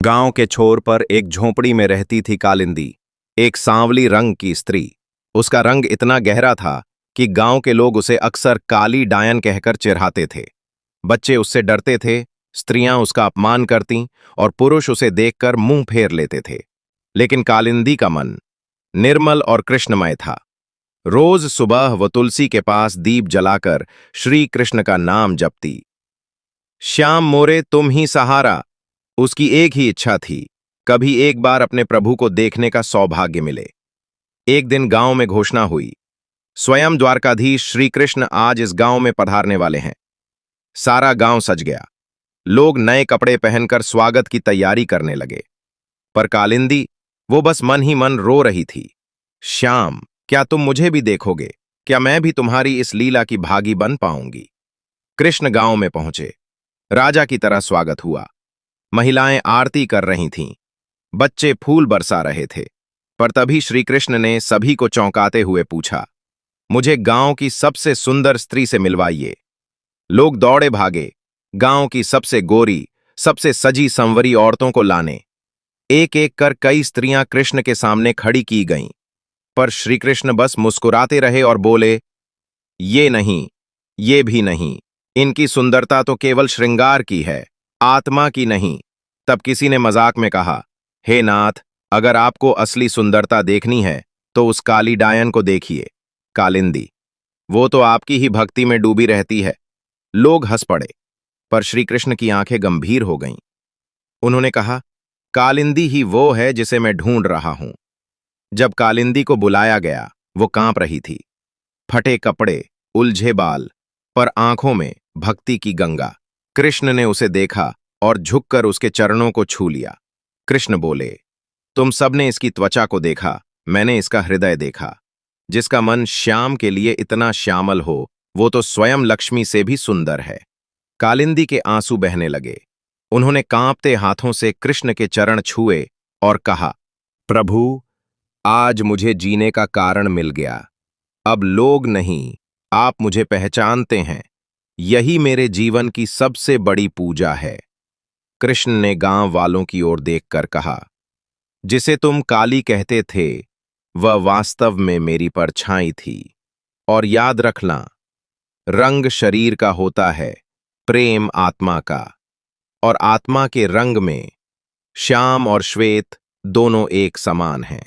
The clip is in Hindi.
गांव के छोर पर एक झोंपड़ी में रहती थी कालिंदी, एक सांवली रंग की स्त्री। उसका रंग इतना गहरा था कि गांव के लोग उसे अक्सर काली डायन कहकर चिढ़ाते थे। बच्चे उससे डरते थे, स्त्रियां उसका अपमान करतीं और पुरुष उसे देखकर मुंह फेर लेते थे। लेकिन कालिंदी का मन निर्मल और कृष्णमय था। रोज सुबह वह तुलसी के पास दीप जलाकर श्री कृष्ण का नाम जपती। श्याम मोरे तुम ही सहारा, उसकी एक ही इच्छा थी, कभी एक बार अपने प्रभु को देखने का सौभाग्य मिले। एक दिन गांव में घोषणा हुई, स्वयं द्वारकाधीश श्री कृष्ण आज इस गांव में पधारने वाले हैं। सारा गांव सज गया। लोग नए कपड़े पहनकर स्वागत की तैयारी करने लगे। पर कालिंदी, वो बस मन ही मन रो रही थी। श्याम, क्या तुम मुझे भी देखोगे? क्या मैं भी तुम्हारी इस लीला की भागी बन पाऊंगी? कृष्ण गांव में पहुंचे। राजा की तरह स्वागत हुआ। महिलाएं आरती कर रही थीं, बच्चे फूल बरसा रहे थे। पर तभी श्री कृष्ण ने सभी को चौंकाते हुए पूछा, मुझे गांव की सबसे सुंदर स्त्री से मिलवाइए। लोग दौड़े भागे, गांव की सबसे गोरी, सबसे सजी संवरी औरतों को लाने। एक एक कर कई स्त्रियां कृष्ण के सामने खड़ी की गईं। पर श्री कृष्ण बस मुस्कुराते रहे और बोले, ये नहीं, ये भी नहीं। इनकी सुंदरता तो केवल श्रृंगार की है, आत्मा की नहीं। तब किसी ने मजाक में कहा, हे नाथ, अगर आपको असली सुंदरता देखनी है तो उस काली डायन को देखिए, कालिंदी। वो तो आपकी ही भक्ति में डूबी रहती है। लोग हंस पड़े, पर श्री कृष्ण की आंखें गंभीर हो गईं। उन्होंने कहा, कालिंदी ही वो है जिसे मैं ढूंढ रहा हूं। जब कालिंदी को बुलाया गया, वो कांप रही थी। फटे कपड़े, उलझे बाल, पर आंखों में भक्ति की गंगा। कृष्ण ने उसे देखा और झुककर उसके चरणों को छू लिया। कृष्ण बोले, तुम सबने इसकी त्वचा को देखा, मैंने इसका हृदय देखा। जिसका मन श्याम के लिए इतना श्यामल हो, वो तो स्वयं लक्ष्मी से भी सुंदर है। कालिंदी के आंसू बहने लगे। उन्होंने कांपते हाथों से कृष्ण के चरण छुए और कहा, प्रभु, आज मुझे जीने का कारण मिल गया। अब लोग नहीं, आप मुझे पहचानते हैं। यही मेरे जीवन की सबसे बड़ी पूजा है। कृष्ण ने गांव वालों की ओर देखकर कहा, जिसे तुम काली कहते थे, वह वास्तव में मेरी परछाई थी। और याद रखना, रंग शरीर का होता है, प्रेम आत्मा का। और आत्मा के रंग में श्याम और श्वेत दोनों एक समान हैं।